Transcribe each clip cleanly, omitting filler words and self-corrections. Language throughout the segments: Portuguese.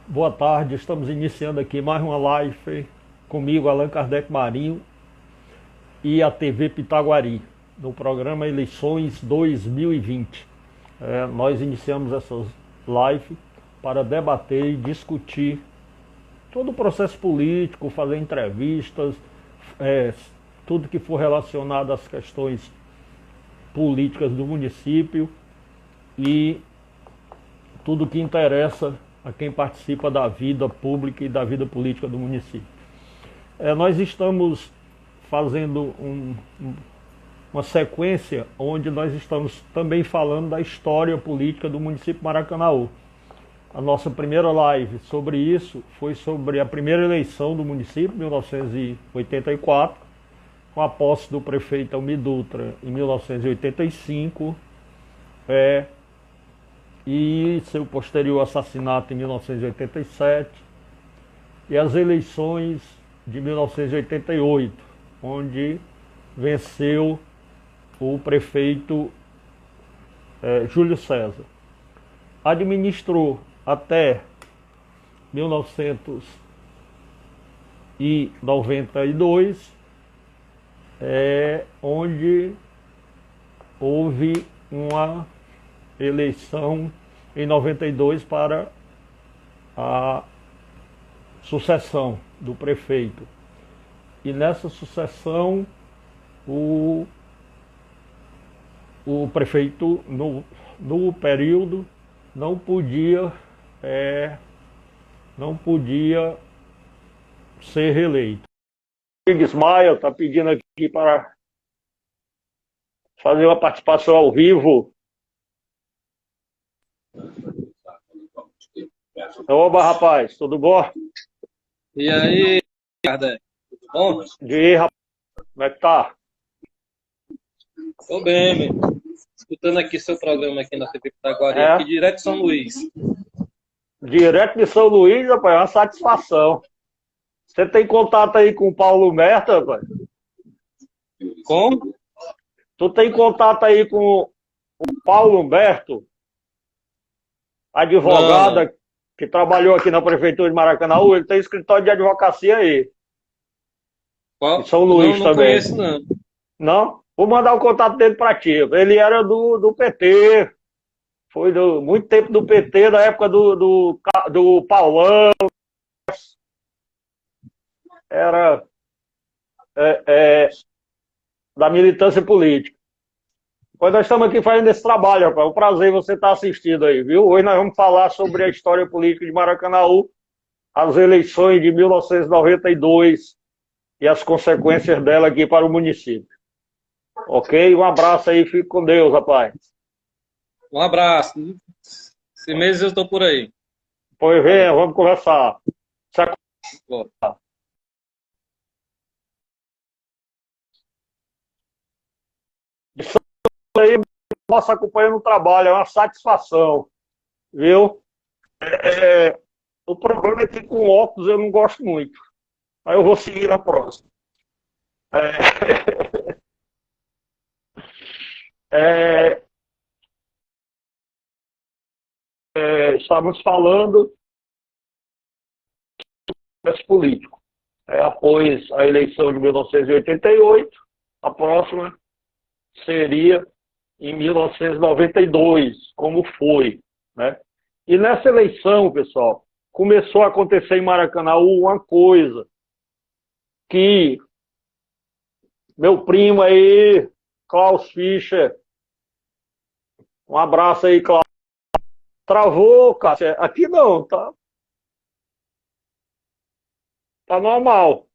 Boa tarde, estamos iniciando aqui mais uma live comigo, Allan Kardec Marinho e a TV Pitaguari, no programa Eleições 2020. Nós iniciamos essas lives para debater e discutir todo o processo político, fazer entrevistas, tudo que for relacionado às questões políticas do município e tudo que interessa a quem participa da vida pública e da vida política do município. Nós estamos fazendo uma sequência onde nós estamos também falando da história política do município de Maracanaú. A nossa primeira live sobre isso foi sobre a primeira eleição do município, em 1984, com a posse do prefeito Almir Dutra em 1985, e seu posterior assassinato em 1987, e as eleições de 1988, onde venceu o prefeito Júlio César. Administrou até 1992, onde houve uma eleição em 92 para a sucessão do prefeito. E nessa sucessão, o prefeito, no período, não podia ser reeleito. O Ismael está pedindo aqui para fazer uma participação ao vivo. Oba, rapaz, tudo bom? E aí, Kardec, tudo bom? E aí, rapaz, como é que tá? Tô bem, meu. Escutando aqui seu programa aqui na TV Pitaguari, aqui direto de São Luís. Direto de São Luís, rapaz, é uma satisfação. Você tem contato aí com o Paulo Humberto, rapaz? Como? Tu tem contato aí com o Paulo Humberto, advogado que trabalhou aqui na prefeitura de Maracanaú? Ele tem escritório de advocacia aí. Qual? Em São Luís não também. Conheço, não. Não? Vou mandar o contato dele para ti. Ele era do PT. Foi muito tempo do PT, da época do Paulão. Era da militância política. Pois nós estamos aqui fazendo esse trabalho, rapaz. É um prazer você estar assistindo aí, viu? Hoje nós vamos falar sobre a história política de Maracanaú, as eleições de 1992 e as consequências dela aqui para o município. Ok? Um abraço aí, fique com Deus, rapaz. Um abraço. Esse mês eu estou por aí. Pois vem, vamos conversar. Bom. Isso aí, nossa acompanhando o trabalho, é uma satisfação, viu? O problema é que com óculos eu não gosto muito. Aí eu vou seguir na próxima. Estamos falando desse político. Após a eleição de 1988, a próxima seria em 1992, como foi, né? E nessa eleição, pessoal, começou a acontecer em Maracanaú uma coisa que meu primo aí, Klaus Fischer, um abraço aí, Klaus, travou, Cássia. Aqui não, tá normal.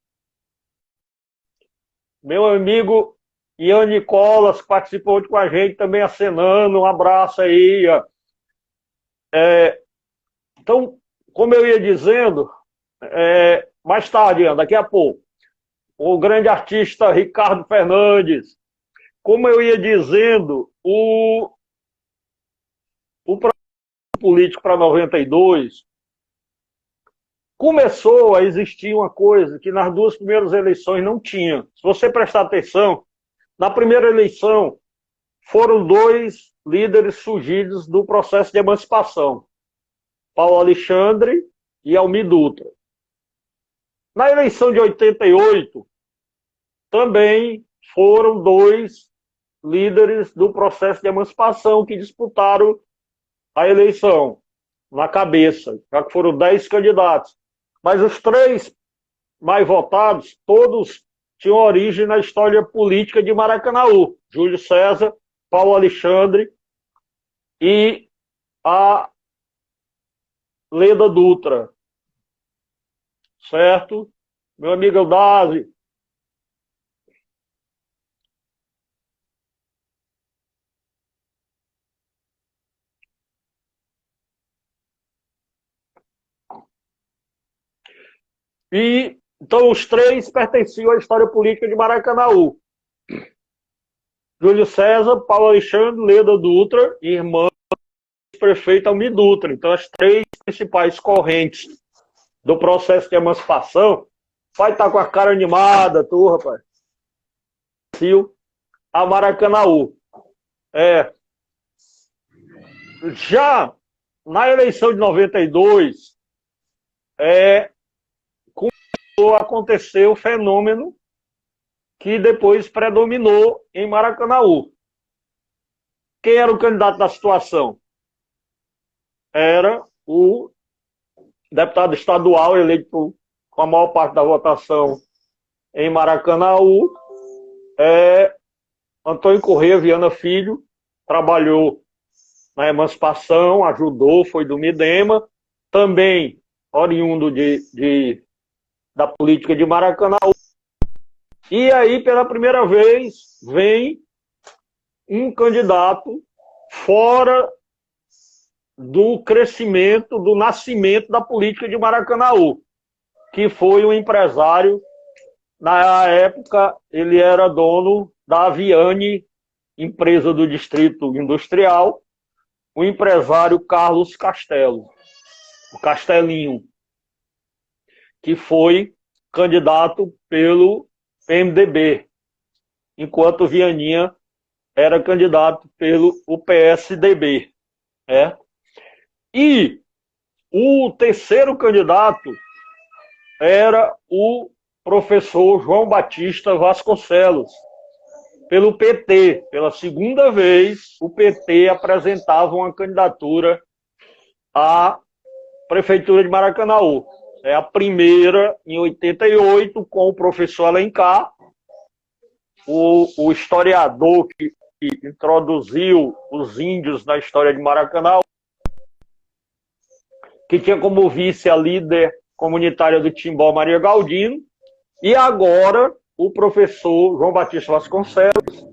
Meu amigo Ian Nicolas participou com a gente também acenando, um abraço aí. Então, como eu ia dizendo, mais tarde, Ian, daqui a pouco, o grande artista Ricardo Fernandes, como eu ia dizendo, o político para 92 começou a existir uma coisa que nas duas primeiras eleições não tinha. Se você prestar atenção, na primeira eleição foram dois líderes surgidos do processo de emancipação, Paulo Alexandre e Almir Dutra. Na eleição de 88, também foram dois líderes do processo de emancipação que disputaram a eleição na cabeça, já que foram 10 candidatos. Mas os 3 mais votados, todos tinham origem na história política de Maracanaú. Júlio César, Paulo Alexandre e a Leda Dutra. Certo? Meu amigo Eudásio. E, então, os 3 pertenciam à história política de Maracanaú. Júlio César, Paulo Alexandre, Leda Dutra e irmã do prefeito Almir Dutra. Então, as 3 principais correntes do processo de emancipação. Vai estar com a cara animada, tu, rapaz. A Maracanaú. Já na eleição de 92, começou a acontecer o fenômeno que depois predominou em Maracanaú. Quem era o candidato da situação? Era o deputado estadual eleito com a maior parte da votação em Maracanaú, Antônio Corrêa Viana Filho, trabalhou na emancipação, ajudou, foi do Midema, também oriundo da política de Maracanaú. E aí, pela primeira vez, vem um candidato fora do crescimento, do nascimento da política de Maracanaú, que foi um empresário. Na época, ele era dono da Aviane, empresa do Distrito Industrial, o empresário Carlos Castelo, o Castelinho, que foi candidato pelo MDB, enquanto Vianinha era candidato pelo PSDB. E o terceiro candidato era o professor João Batista Vasconcelos, pelo PT. Pela segunda vez, o PT apresentava uma candidatura à Prefeitura de Maracanaú. A primeira, em 88, com o professor Alencar, o historiador que introduziu os índios na história de Maracanaú, que tinha como vice a líder comunitária do Timbó, Maria Galdino, e agora o professor João Batista Vasconcelos,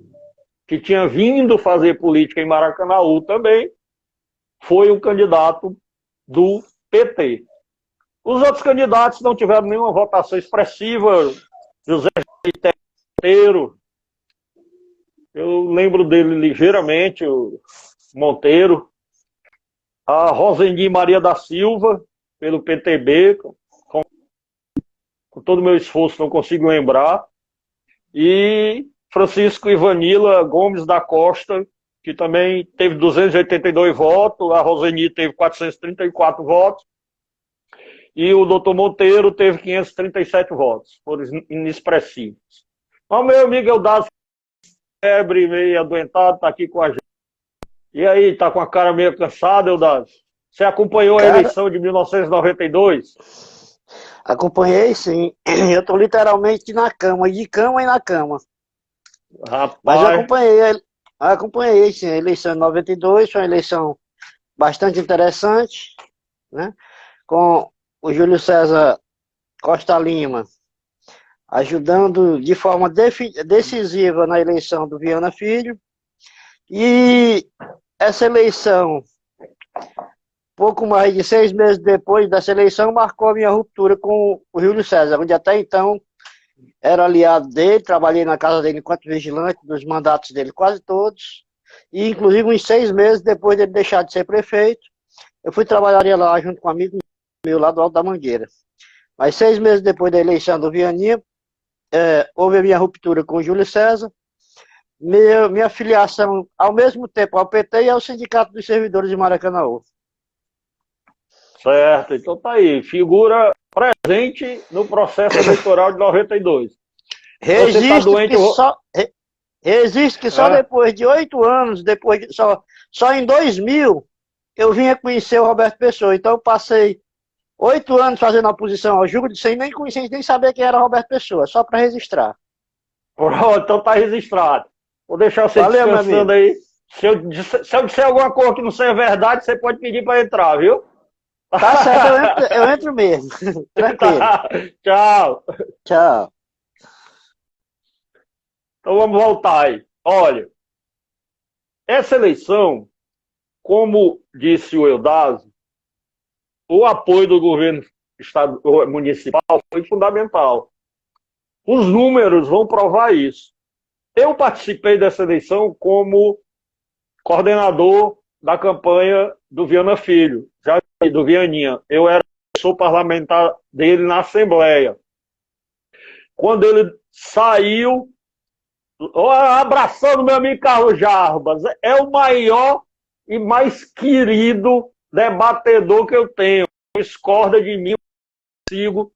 que tinha vindo fazer política em Maracanaú também, foi o candidato do PT. Os outros candidatos não tiveram nenhuma votação expressiva. José Monteiro, eu lembro dele ligeiramente, o Monteiro. A Roseni Maria da Silva, pelo PTB, com todo o meu esforço não consigo lembrar. E Francisco Ivanila Gomes da Costa, que também teve 282 votos, a Roseni teve 434 votos, e o doutor Monteiro teve 537 votos, foram inexpressivos. Mas o meu amigo Eudásio, febre, meio adoentado, está aqui com a gente. E aí, está com a cara meio cansada, Eudásio? Você acompanhou a eleição de 1992? Acompanhei, sim. Eu estou literalmente na cama, de cama e na cama. Rapaz. Mas eu acompanhei sim, a eleição de 92, foi uma eleição bastante interessante, né? Com o Júlio César Costa Lima ajudando de forma decisiva na eleição do Viana Filho. E essa eleição, pouco mais de 6 meses depois dessa eleição, marcou a minha ruptura com o Júlio César, onde até então era aliado dele, trabalhei na casa dele enquanto vigilante dos mandatos dele quase todos, e inclusive uns 6 meses depois dele deixar de ser prefeito, eu fui trabalhar lá junto com um amigo meu lá do Alto da Mangueira. Mas 6 meses depois da eleição do Vianinha, houve a minha ruptura com o Júlio César, minha filiação ao mesmo tempo ao PT e ao Sindicato dos Servidores de Maracanaú. Certo, então tá aí. Figura presente no processo eleitoral de 92. Você tá Registro doente, que só, registro que só é? depois de 8 anos, só em 2000, eu vinha conhecer o Roberto Pessoa. Então eu passei 8 anos fazendo oposição ao Júlio, sem nem conhecer, nem saber quem era Roberto Pessoa, só para registrar. Pronto, então tá registrado. Vou deixar você Valeu, meu descansando amigo. aí. Se eu disser alguma coisa que não seja verdade, você pode pedir para entrar, viu? Tá certo, eu entro mesmo. Tranquilo. Tá. Tchau. Tchau. Então vamos voltar aí. Olha, essa eleição, como disse o Eudásio, o apoio do governo municipal foi fundamental. Os números vão provar isso. Eu participei dessa eleição como coordenador da campanha do Viana Filho, já do Vianinha. Sou parlamentar dele na Assembleia. Quando ele saiu, abraçando meu amigo Carlos Jarbas, é o maior e mais querido debatedor que eu tenho. Discorda de mim, eu consigo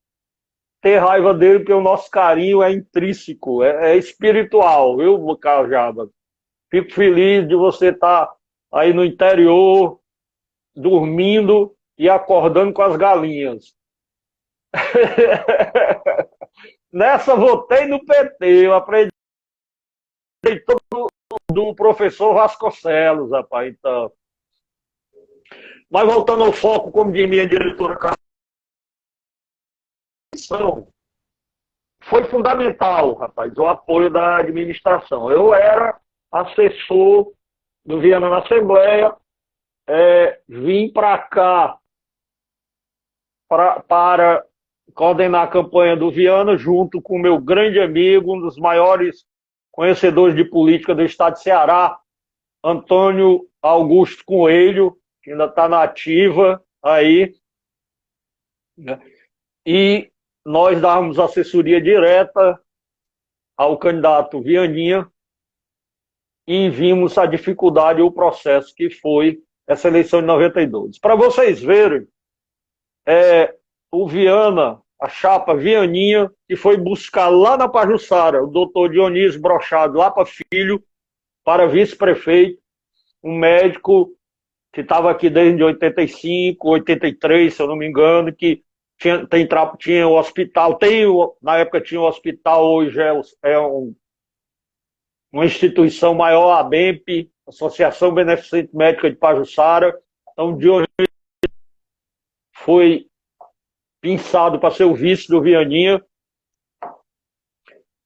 ter raiva dele, porque o nosso carinho é intrínseco, é espiritual, viu, Carlos Jarbas? Fico feliz de você estar aí no interior, dormindo e acordando com as galinhas. Nessa votei no PT, eu aprendi do professor Vasconcelos, rapaz, então. Mas voltando ao foco, como diz minha diretora, foi fundamental, rapaz, o apoio da administração. Eu era assessor do Viana na Assembleia, vim para cá para coordenar a campanha do Viana, junto com o meu grande amigo, um dos maiores conhecedores de política do estado de Ceará, Antônio Augusto Coelho, que ainda está na ativa aí, né? E nós dávamos assessoria direta ao candidato Vianinha e vimos a dificuldade e o processo que foi essa eleição de 92. Para vocês verem, o Viana, a chapa Vianinha, que foi buscar lá na Pajuçara o doutor Dionísio Brochado, lá para Filho, para vice-prefeito, um médico que estava aqui desde 85, 83, se eu não me engano, que tinha o hospital, na época tinha o hospital, hoje uma instituição maior, a ABEMP, Associação Beneficente Médica de Pajuçara. Então, Dionísio foi pinçado para ser o vice do Vianinha.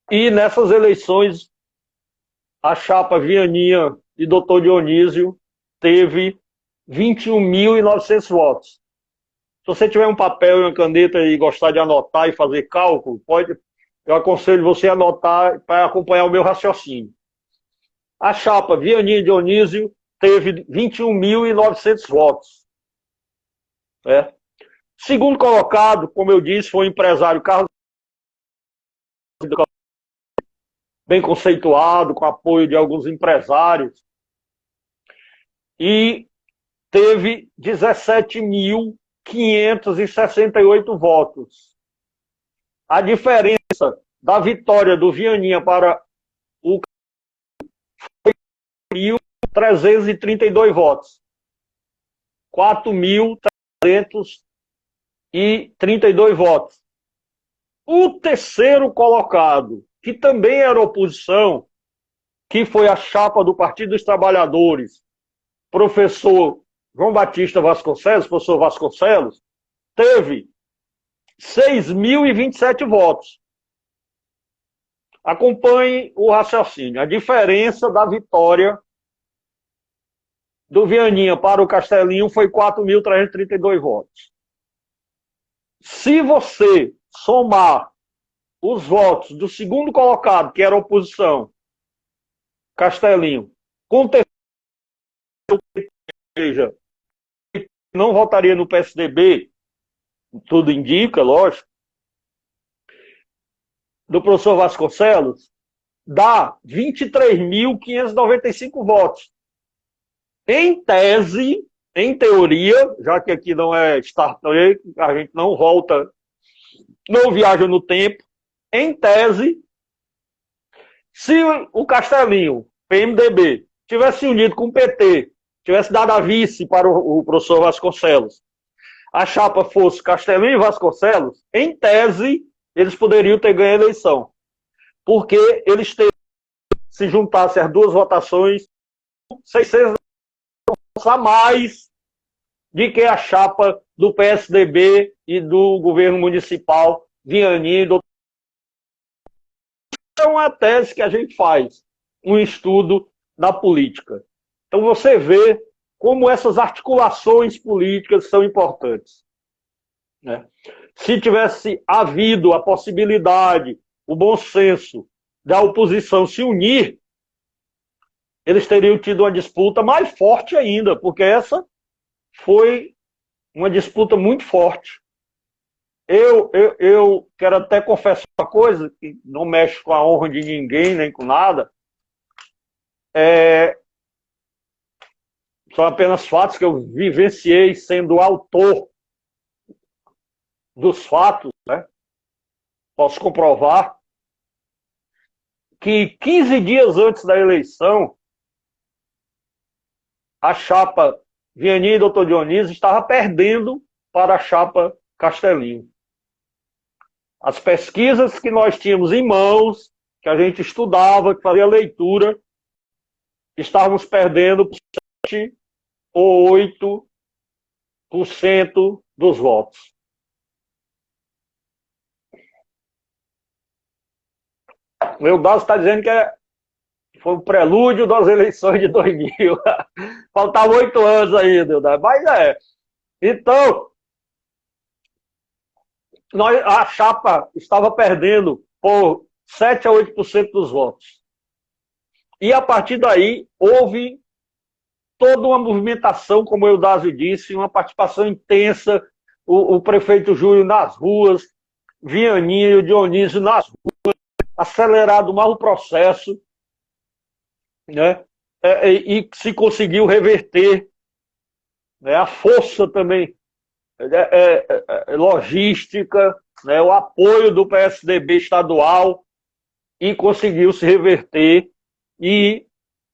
E nessas eleições, a chapa Vianinha e doutor Dionísio teve 21.900 votos. Se você tiver um papel e uma caneta e gostar de anotar e fazer cálculo, eu aconselho você a anotar para acompanhar o meu raciocínio. A chapa Vianinha e Dionísio teve 21.900 votos. Segundo colocado, como eu disse, foi o empresário Carlos, bem conceituado, com apoio de alguns empresários, e teve 17.568 votos. A diferença da vitória do Vianinha para o foi 1.332 votos. 4.332 votos. O terceiro colocado, que também era oposição, que foi a chapa do Partido dos Trabalhadores, professor João Batista Vasconcelos, professor Vasconcelos, teve 6.027 votos. Acompanhe o raciocínio. A diferença da vitória do Vianinha para o Castelinho foi 4.332 votos. Se você somar os votos do segundo colocado, que era a oposição, Castelinho, com o terceiro, não votaria no PSDB, tudo indica, lógico, do professor Vasconcelos, dá 23.595 votos. Em tese, em teoria, já que aqui não é Star Trek, a gente não volta, não viaja no tempo, em tese, se o Castelinho, PMDB, tivesse unido com o PT, tivesse dado a vice para o professor Vasconcelos, a chapa fosse Castelinho e Vasconcelos, em tese, eles poderiam ter ganho a eleição. Porque eles teriam, se juntassem as duas votações, 600 a mais de que a chapa do PSDB e do governo municipal, Vianney. É uma tese que a gente faz, um estudo da política. Então você vê como essas articulações políticas são importantes, né? Se tivesse havido a possibilidade, o bom senso da oposição se unir, eles teriam tido uma disputa mais forte ainda, porque essa foi uma disputa muito forte. Eu quero até confessar uma coisa, que não mexe com a honra de ninguém, nem com nada. São apenas fatos que eu vivenciei sendo autor dos fatos, né? Posso comprovar que 15 dias antes da eleição, a chapa Vianney e Dr. Dionísio estava perdendo para a chapa Castelinho. As pesquisas que nós tínhamos em mãos, que a gente estudava, que fazia leitura, estávamos perdendo por 7 ou 8% dos votos. O Eudalcio está dizendo que foi o prelúdio das eleições de 2000. Faltavam 8 anos ainda, Eudalcio. Mas Então, a chapa estava perdendo por 7 a 8% dos votos. E a partir daí, houve toda uma movimentação, como o Eudásio disse, uma participação intensa, o prefeito Júlio nas ruas, Vianney e o Dionísio nas ruas, acelerado mais o processo, né? E se conseguiu reverter, né? A força também logística, né? O apoio do PSDB estadual, e conseguiu se reverter e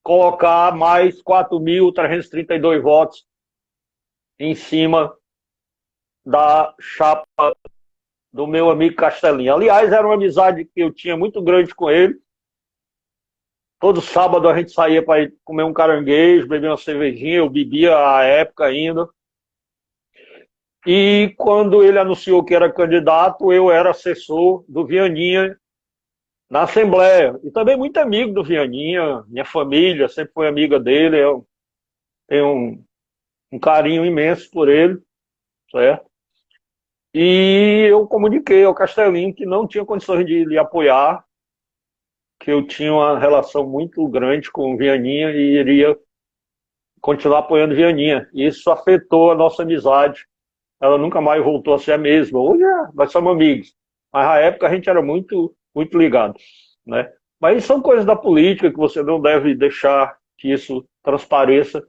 colocar mais 4.332 votos em cima da chapa do meu amigo Castelinho. Aliás, era uma amizade que eu tinha muito grande com ele. Todo sábado a gente saía para ir comer um caranguejo, beber uma cervejinha, eu bebia à época ainda. E quando ele anunciou que era candidato, eu era assessor do Vianinha na Assembleia. E também muito amigo do Vianinha, minha família sempre foi amiga dele, eu tenho um carinho imenso por ele, certo? E eu comuniquei ao Castelinho que não tinha condições de lhe apoiar, que eu tinha uma relação muito grande com o Vianinha e iria continuar apoiando o Vianinha. E isso afetou a nossa amizade. Ela nunca mais voltou a ser a mesma. Hoje nós somos amigos. Mas na época a gente era muito, muito ligado, né? Mas são coisas da política que você não deve deixar que isso transpareça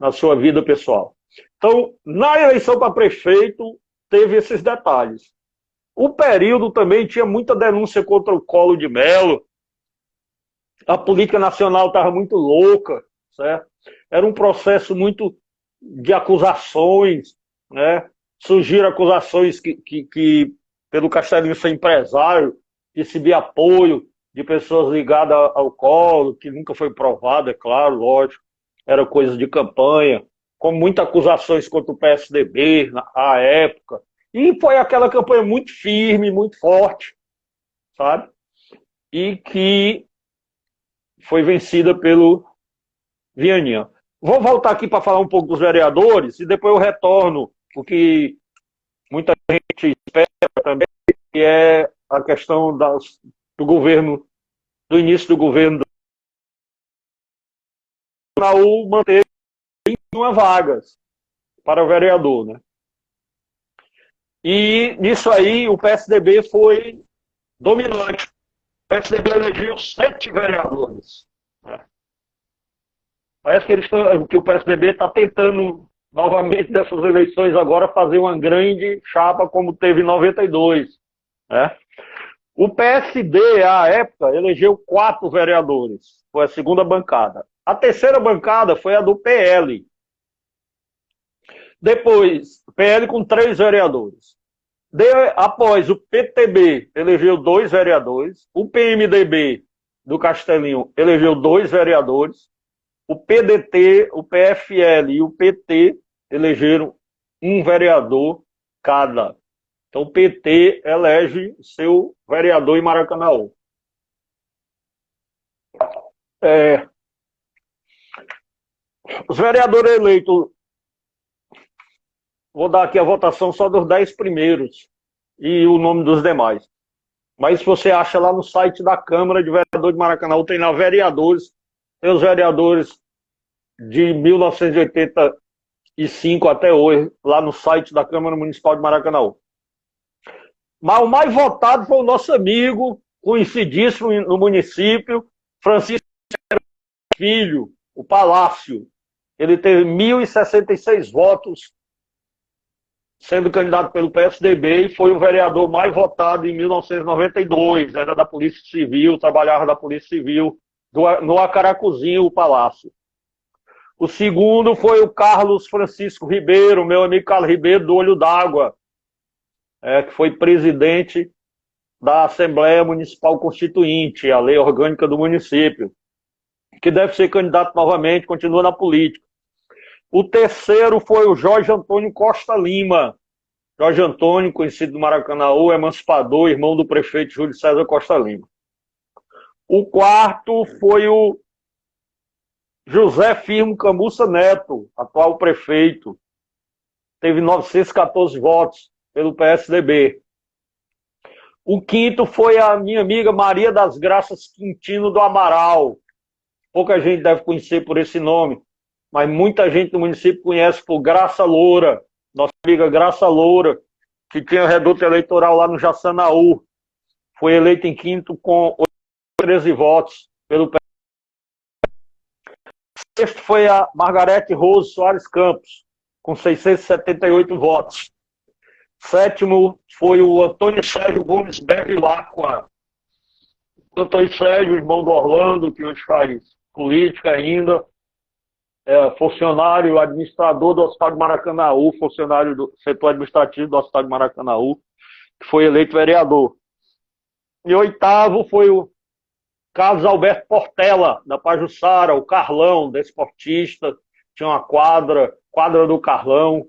na sua vida pessoal. Então, na eleição para prefeito, teve esses detalhes. O período também tinha muita denúncia contra o Collor de Mello. A política nacional estava muito louca, certo? Era um processo muito de acusações, né? Surgiram acusações que pelo Castelinho ser empresário, receber apoio de pessoas ligadas ao Collor, que nunca foi provado, é claro, lógico. Era coisa de campanha, com muitas acusações contra o PSDB na época. E foi aquela campanha muito firme, muito forte, sabe? E que foi vencida pelo Vianinha. Vou voltar aqui para falar um pouco dos vereadores e depois eu retorno o que muita gente espera também, que é a questão do governo, do início do governo do Naú manter 21 vagas para o vereador, né? E nisso aí o PSDB foi dominante. O PSDB elegeu 7 vereadores. Parece que o PSDB está tentando novamente dessas eleições agora fazer uma grande chapa como teve em 92, né? O PSD, à época, elegeu 4 vereadores, foi a segunda bancada. A terceira bancada foi a do PL. Depois, PL com 3 vereadores. Após o PTB, elegeu 2 vereadores. O PMDB do Castelinho elegeu 2 vereadores. O PDT, o PFL e o PT elegeram 1 vereador cada. Então o PT elege seu vereador em Maracanaú. Os vereadores eleitos, vou dar aqui a votação só dos 10 primeiros e o nome dos demais. Mas você acha lá no site da Câmara de Vereadores de Maracanaú, tem lá vereadores, tem os vereadores de 1985 até hoje, lá no site da Câmara Municipal de Maracanaú. Mas o mais votado foi o nosso amigo, conhecidíssimo no município, Francisco Filho, o Palácio. Ele teve 1.066 votos, sendo candidato pelo PSDB, e foi o vereador mais votado em 1992. Era da Polícia Civil, trabalhava da Polícia Civil, no Acaracuzinho, o Palácio. O segundo foi o Carlos Francisco Ribeiro, meu amigo Carlos Ribeiro, do Olho d'Água, que foi presidente da Assembleia Municipal Constituinte, a lei orgânica do município, que deve ser candidato novamente, continua na política. O terceiro foi o Jorge Antônio Costa Lima. Jorge Antônio, conhecido do Maracanaú, emancipador, irmão do prefeito Júlio César Costa Lima. O quarto foi o José Firmo Camussa Neto, atual prefeito. Teve 914 votos pelo PSDB. O quinto foi a minha amiga Maria das Graças Quintino do Amaral. Pouca gente deve conhecer por esse nome, mas muita gente do município conhece por Graça Loura, nossa amiga Graça Loura, que tinha reduto eleitoral lá no Jaçanaú. Foi eleita em quinto com 13 votos pelo PSDB. Sexto foi a Margarete Rose Soares Campos, com 678 votos. Sétimo foi o Antônio Sérgio Gomes Bevilacqua. Antônio Sérgio, irmão do Orlando, que hoje faz política ainda, funcionário administrador do Hospital de Maracanaú, funcionário do setor administrativo do Hospital de Maracanaú, que foi eleito vereador. E oitavo foi o Carlos Alberto Portela, da Pajuçara, o Carlão, desportista, tinha uma quadra do Carlão,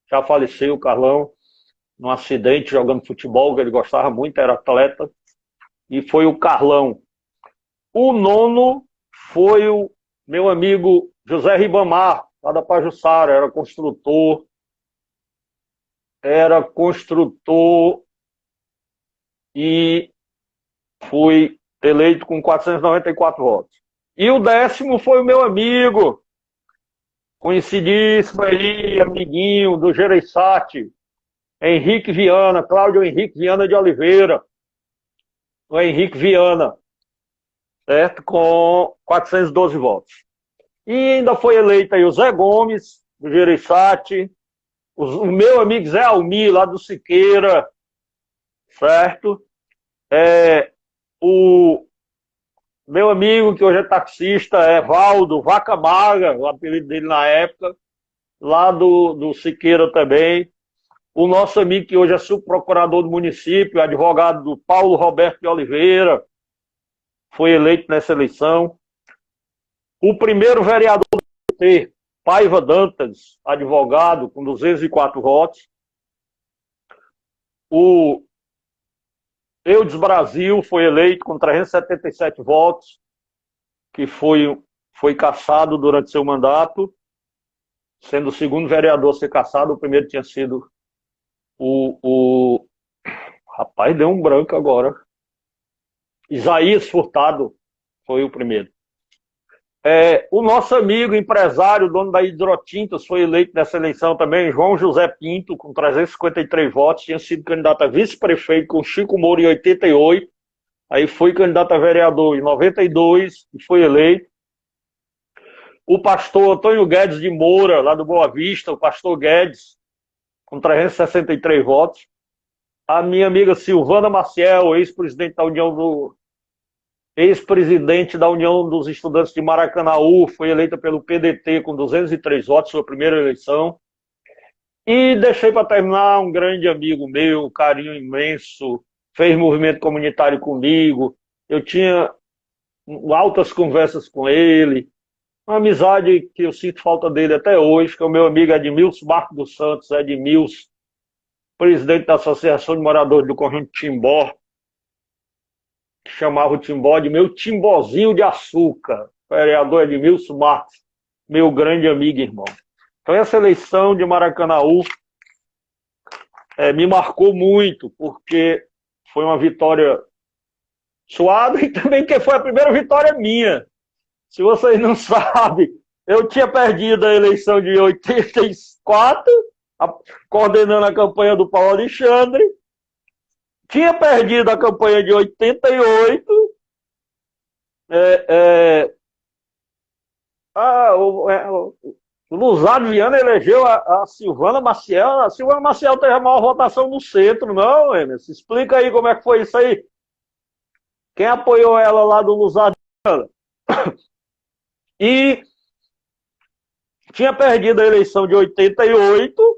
já faleceu o Carlão, num acidente jogando futebol, que ele gostava muito, era atleta, e foi o Carlão. O nono foi o meu amigo José Ribamar, lá da Pajuçara, era construtor e foi eleito com 494 votos. E o décimo foi o meu amigo, conhecidíssimo aí, amiguinho do Gereissati, Henrique Viana, Cláudio Henrique Viana de Oliveira, o Henrique Viana, certo? Com 412 votos. E ainda foi eleito aí o Zé Gomes, do Gereissati, o meu amigo Zé Almir, lá do Siqueira, certo? O meu amigo, que hoje é taxista, Valdo Vaca Maga, o apelido dele na época, lá do Siqueira também. O nosso amigo, que hoje é subprocurador do município, advogado do Paulo Roberto de Oliveira, foi eleito nessa eleição. O primeiro vereador do PT, Paiva Dantas, advogado, com 204 votos. O Eudes Brasil foi eleito com 377 votos, que foi cassado durante seu mandato, sendo o segundo vereador a ser cassado. O primeiro tinha sido rapaz, deu um branco agora. Isaías Furtado foi o primeiro. O nosso amigo, empresário, dono da Hidrotintas, foi eleito nessa eleição também, João José Pinto, com 353 votos, tinha sido candidato a vice-prefeito com Chico Moura em 88, aí foi candidato a vereador em 92 e foi eleito. o pastor Antônio Guedes de Moura, lá do Boa Vista, o pastor Guedes, com 363 votos. A minha amiga Silvana Maciel, ex-presidente da União dos Estudantes de Maracanaú, foi eleita pelo PDT com 203 votos, sua primeira eleição. E deixei para terminar um grande amigo meu, um carinho imenso, fez movimento comunitário comigo, eu tinha altas conversas com ele, uma amizade que eu sinto falta dele até hoje, que é o meu amigo Edmilson Marcos dos Santos, Edmilson, presidente da Associação de Moradores do Conjunto Timbó, que chamava o Timbó de meu Timbozinho de Açúcar, vereador Edmilson Marcos, meu grande amigo e irmão. Então essa eleição de Maracanaú me marcou muito, porque foi uma vitória suada e também porque foi a primeira vitória minha. Se vocês não sabem, eu tinha perdido a eleição de 84, coordenando a campanha do Paulo Alexandre, tinha perdido a campanha de 88, o Luzado Viana elegeu a Silvana Maciel. A Silvana Maciel teve a maior votação no centro, não, Emerson? Explica aí como é que foi isso aí. Quem apoiou ela lá do Luzado Viana? E tinha perdido a eleição de 88,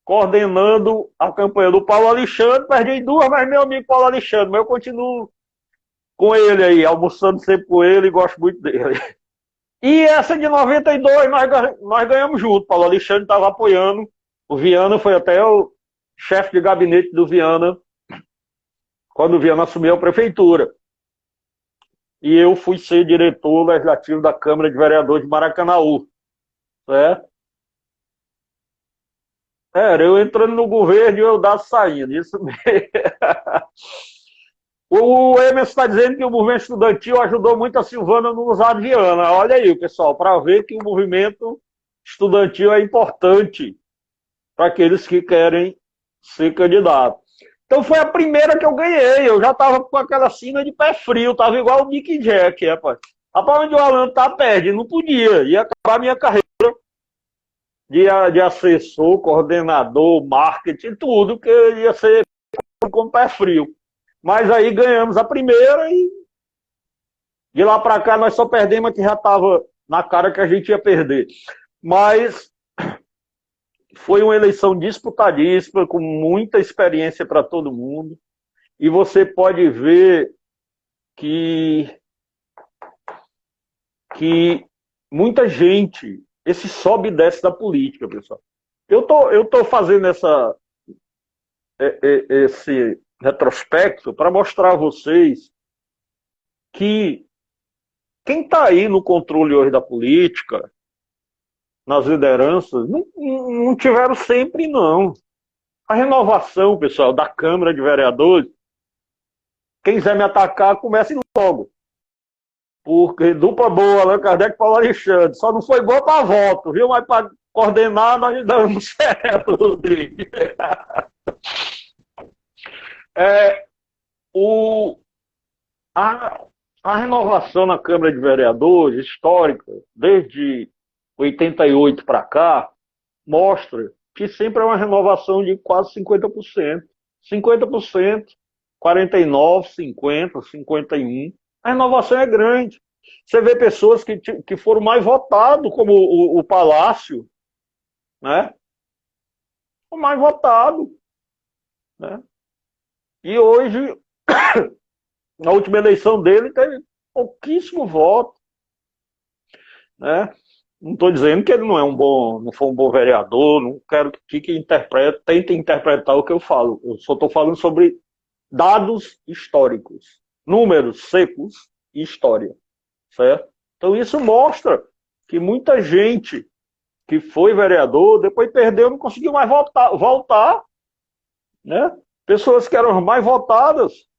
coordenando a campanha do Paulo Alexandre. Perdi duas, mas meu amigo Paulo Alexandre, mas eu continuo com ele aí, almoçando sempre com ele e gosto muito dele. E essa de 92 nós ganhamos junto. Paulo Alexandre estava apoiando. O Viana foi até o chefe de gabinete do Viana quando o Viana assumiu a prefeitura. E eu fui ser diretor legislativo da Câmara de Vereadores de Maracanaú. Certo? Eu entrando no governo e o Eudado saindo. Isso mesmo. O Emerson está dizendo que o movimento estudantil ajudou muito a Silvana no Luzado Viana. Olha aí, pessoal, para ver que o movimento estudantil é importante para aqueles que querem ser candidato. Então foi a primeira que eu ganhei. Eu já estava com aquela sina de pé frio, estava igual o Mick Jack, rapaz. Rapaz, onde o Alan está, perde, não podia. Ia acabar a minha carreira de assessor, coordenador, marketing, tudo, que ia ser com pé frio. Mas aí ganhamos a primeira e de lá para cá nós só perdemos, que já estava na cara que a gente ia perder. Mas foi uma eleição disputadíssima, com muita experiência para todo mundo. E você pode ver que muita gente, esse sobe e desce da política, pessoal. Eu tô fazendo esse retrospecto para mostrar a vocês que quem está aí no controle hoje da política, nas lideranças, não tiveram sempre, não. A renovação, pessoal, da Câmara de Vereadores, quem quiser me atacar, comece logo. Porque dupla boa, Allan Kardec e Paulo Alexandre. Só não foi boa para voto, viu? Mas para coordenar, nós damos certo, Rodrigo. A renovação na Câmara de Vereadores, histórica, desde 88 para cá, mostra que sempre é uma renovação de quase 50%. 50%, 49%, 50%, 51%. A renovação é grande. Você vê pessoas que foram mais votados, como o Palácio, né? O mais votado, né? E hoje, na última eleição dele, teve pouquíssimo voto, né? Não estou dizendo que ele não foi um bom vereador, não quero que tente interpretar o que eu falo. Eu só estou falando sobre dados históricos, números secos e história, certo? Então isso mostra que muita gente que foi vereador, depois perdeu, não conseguiu mais voltar, né? Pessoas que eram mais votadas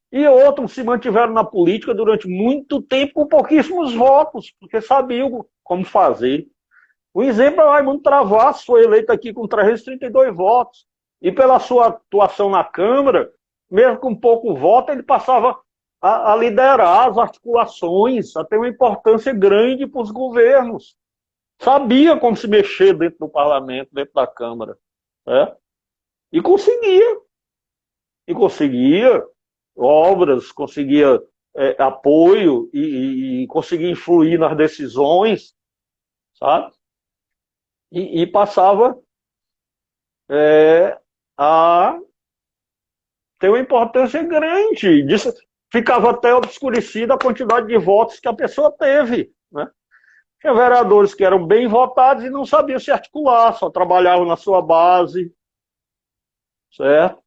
e outros se mantiveram na política durante muito tempo com pouquíssimos votos, porque sabiam como fazer. O exemplo é o Raimundo Travassos, foi eleito aqui com 332 votos. E pela sua atuação na Câmara, mesmo com pouco voto, ele passava a liderar as articulações, a ter uma importância grande para os governos. Sabia como se mexer dentro do parlamento, dentro da Câmara. Né? E conseguia. E conseguia obras, conseguia apoio e conseguia influir nas decisões, sabe? E passava a ter uma importância grande. Disso, ficava até obscurecida a quantidade de votos que a pessoa teve. Né? Tinha vereadores que eram bem votados e não sabiam se articular, só trabalhavam na sua base, certo?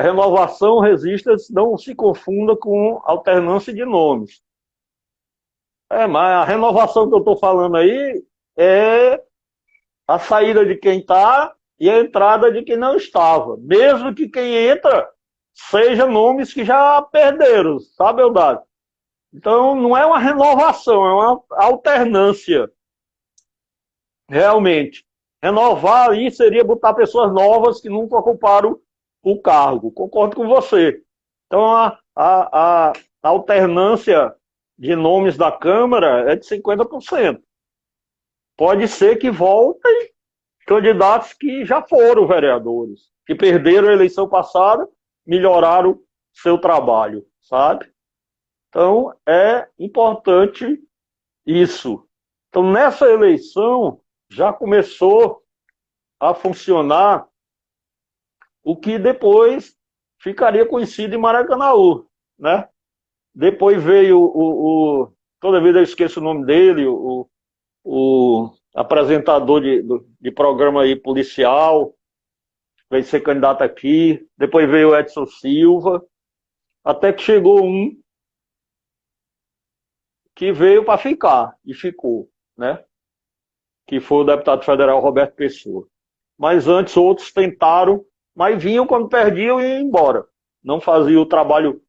Renovação, resistance, não se confunda com alternância de nomes. Mas a renovação que eu estou falando aí é a saída de quem está e a entrada de quem não estava. Mesmo que quem entra seja nomes que já perderam, sabe, Eudado? Então, não é uma renovação, é uma alternância. Realmente. Renovar aí seria botar pessoas novas que nunca ocuparam o cargo. Concordo com você. Então, a alternância de nomes da Câmara é de 50%. Pode ser que voltem candidatos que já foram vereadores, que perderam a eleição passada, melhoraram seu trabalho, sabe? Então, é importante isso. Então, nessa eleição, já começou a funcionar o que depois ficaria conhecido em Maracanaú, né? Depois veio toda vez eu esqueço o nome dele, o apresentador de programa aí policial, veio ser candidato aqui, depois veio o Edson Silva, até que chegou um que veio para ficar, e ficou, né? Que foi o deputado federal Roberto Pessoa. Mas antes outros tentaram, mas vinham quando perdiam e iam embora. Não faziam o trabalho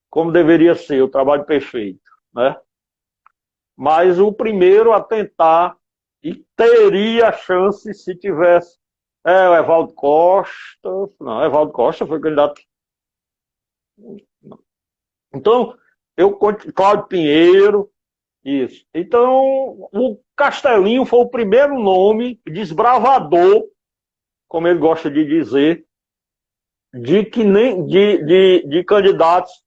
como deveria ser, o trabalho perfeito, né? Mas o primeiro a tentar, e teria a chance se tivesse, o Evaldo Costa, não, Evaldo Costa foi candidato. Então, Cláudio Pinheiro, isso. Então, o Castelinho foi o primeiro nome desbravador, como ele gosta de dizer, de candidatos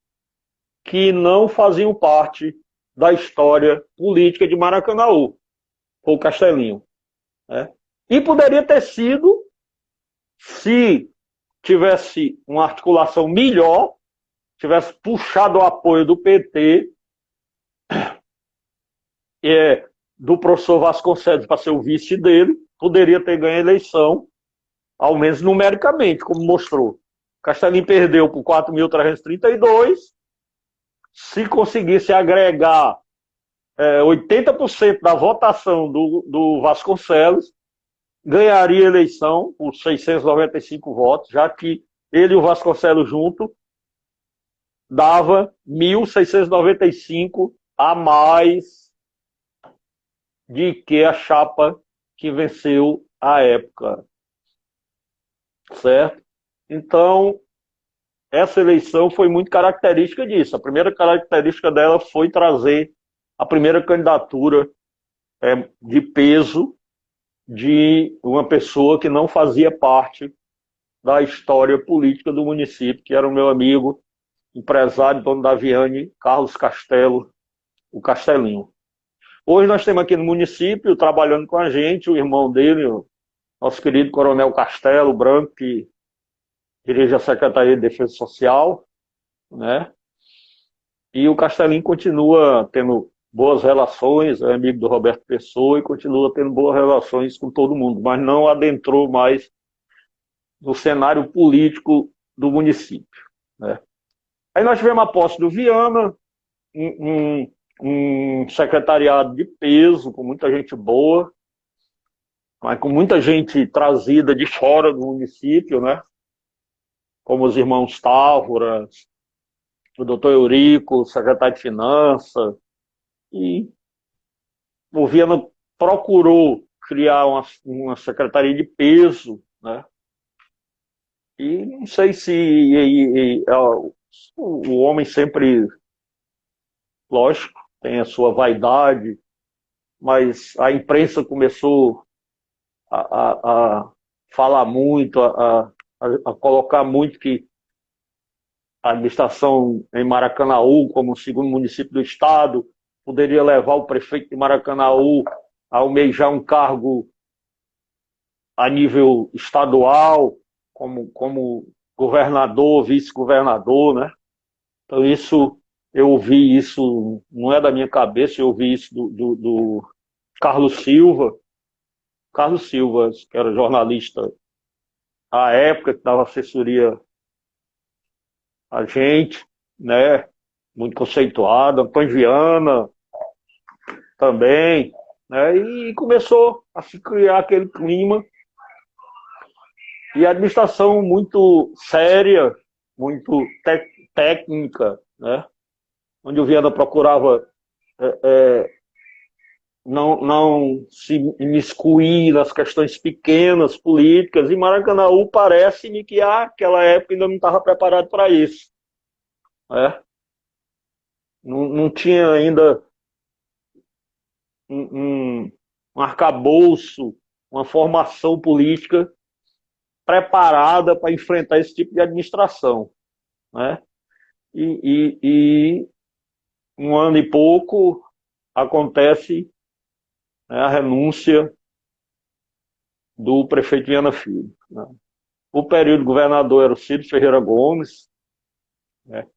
que não faziam parte da história política de Maracanaú. Foi o Castelinho. Né? E poderia ter sido, se tivesse uma articulação melhor, tivesse puxado o apoio do PT, do professor Vasconcelos para ser o vice dele, poderia ter ganho a eleição, ao menos numericamente, como mostrou. Castelinho perdeu por 4.332. Se conseguisse agregar 80% da votação do Vasconcelos, ganharia a eleição por 695 votos, já que ele e o Vasconcelos junto dava 1.695 a mais de que a chapa que venceu à época. Certo? Então, essa eleição foi muito característica disso. A primeira característica dela foi trazer a primeira candidatura de peso de uma pessoa que não fazia parte da história política do município, que era o meu amigo, empresário, dono da Viane, Carlos Castelo, o Castelinho. Hoje nós temos aqui no município, trabalhando com a gente, o irmão dele, o nosso querido Coronel Castelo Branco, que dirige a Secretaria de Defesa Social, né? E o Castelinho continua tendo boas relações, é amigo do Roberto Pessoa e continua tendo boas relações com todo mundo, mas não adentrou mais no cenário político do município, né? Aí nós tivemos a posse do Viana, um secretariado de peso, com muita gente boa, mas com muita gente trazida de fora do município, né? Como os irmãos Távora, o doutor Eurico, secretário de Finanças, e o Viana procurou criar uma secretaria de peso, né? E não sei se o homem sempre, lógico, tem a sua vaidade, mas a imprensa começou a falar muito, a colocar muito que a administração em Maracanaú, como o segundo município do estado, poderia levar o prefeito de Maracanaú a almejar um cargo a nível estadual, como governador, vice-governador, né? Então eu ouvi isso, não é da minha cabeça, eu ouvi isso do Carlos Silva. Carlos Silva, que era jornalista à época, que dava assessoria a gente, né? Muito conceituado, Antônio Viana também, né? E começou a se criar aquele clima e a administração muito séria, muito técnica, né? Onde o Viana procurava não se imiscuir nas questões pequenas, políticas, e Maracanaú parece-me que aquela época ainda não estava preparado para isso, né? Não tinha ainda um arcabouço, uma formação política preparada para enfrentar esse tipo de administração, né? E um ano e pouco acontece, né, a renúncia do prefeito Viana Filho, né? O período governador era o Ciro Ferreira Gomes, né?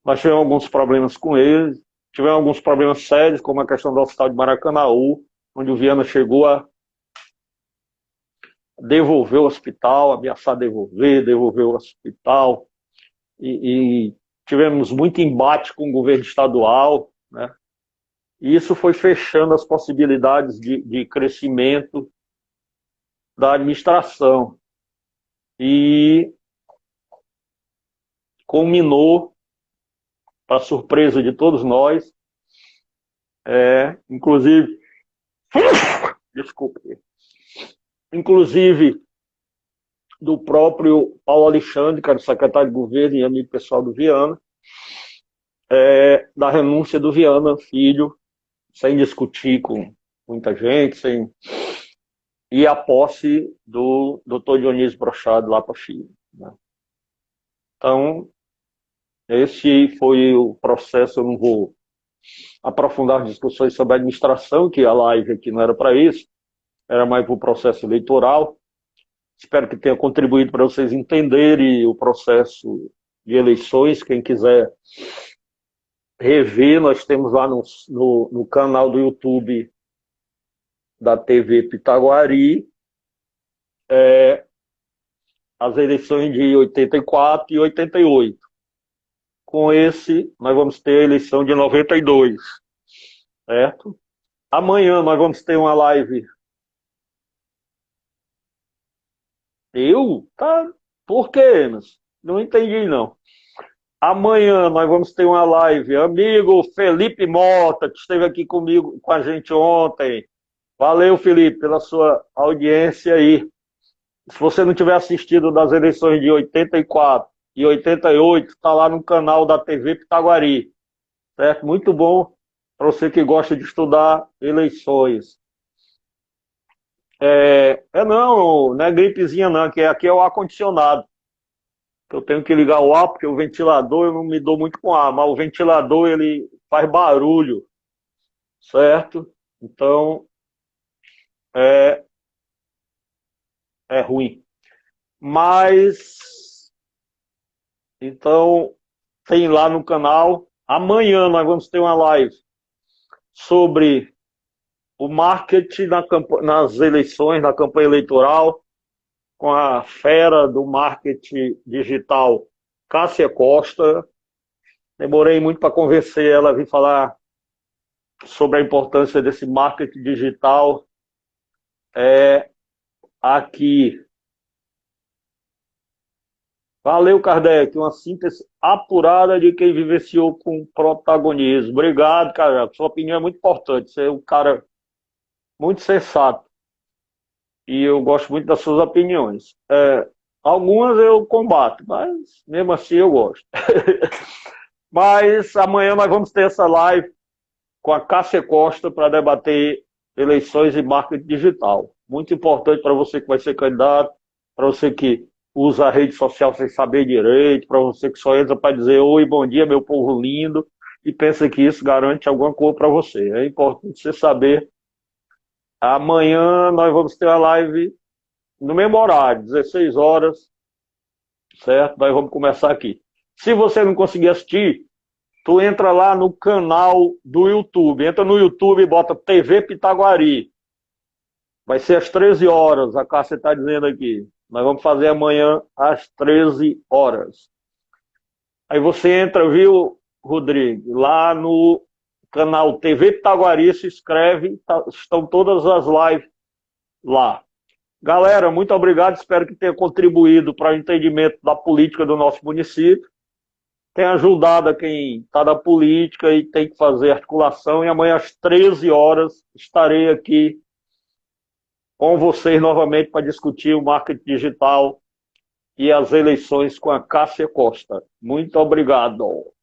Nós tivemos alguns problemas com ele, tivemos alguns problemas sérios, como a questão do hospital de Maracanaú, onde o Viana chegou a devolver o hospital, ameaçar devolver o hospital, e tivemos muito embate com o governo estadual, né? E isso foi fechando as possibilidades de crescimento da administração. E culminou, para surpresa de todos nós, inclusive, desculpe, inclusive do próprio Paulo Alexandre, que era o secretário de governo e amigo pessoal do Viana, da renúncia do Viana Filho, sem discutir com muita gente, e a posse do Dr. Dionísio Brochado lá para Filho, né? Então, esse foi o processo. Eu não vou aprofundar as discussões sobre a administração, que a live aqui não era para isso, era mais para o processo eleitoral. Espero que tenha contribuído para vocês entenderem o processo de eleições. Quem quiser rever, nós temos lá no canal do YouTube da TV Pitaguari as eleições de 84 e 88. Com esse, nós vamos ter a eleição de 92, certo? Amanhã nós vamos ter uma live. Tá? Por quê? Não entendi, não. Amanhã nós vamos ter uma live. Amigo Felipe Mota, que esteve aqui comigo, com a gente ontem. Valeu, Felipe, pela sua audiência aí. Se você não tiver assistido das eleições de 84 e 88, está lá no canal da TV Pitaguari, certo? Muito bom para você que gosta de estudar eleições. Não é gripezinha não, que aqui é o ar-condicionado. Eu tenho que ligar o ar, porque o ventilador eu não me dou muito com ar, mas o ventilador ele faz barulho, certo? Então, é ruim. Mas, então, tem lá no canal. Amanhã nós vamos ter uma live sobre o marketing nas eleições, na campanha eleitoral, com a fera do marketing digital, Cássia Costa. Demorei muito para convencer ela a vir falar sobre a importância desse marketing digital aqui. Valeu, Kardec. Uma síntese apurada de quem vivenciou com protagonismo. Obrigado, cara. Sua opinião é muito importante. Você é um cara muito sensato. E eu gosto muito das suas opiniões. Algumas eu combato, mas mesmo assim eu gosto. Mas amanhã nós vamos ter essa live com a Cássia Costa para debater eleições e marketing digital. Muito importante para você que vai ser candidato, para você que usa a rede social sem saber direito, para você que só entra para dizer oi, bom dia, meu povo lindo, e pensa que isso garante alguma coisa para você. É importante você saber. Amanhã nós vamos ter a live no mesmo horário, 16 horas, certo? Nós vamos começar aqui. Se você não conseguir assistir, tu entra lá no canal do YouTube. Entra no YouTube e bota TV Pitaguari. Vai ser às 13 horas, a Cássia está dizendo aqui. Nós vamos fazer amanhã às 13 horas. Aí você entra, viu, Rodrigo? Lá no canal TV Pitaguari, se inscreve, estão todas as lives lá. Galera, muito obrigado, espero que tenha contribuído para o entendimento da política do nosso município. Tenha ajudado a quem está da política e tem que fazer articulação. E amanhã às 13 horas estarei aqui com vocês novamente para discutir o marketing digital e as eleições com a Cássia Costa. Muito obrigado.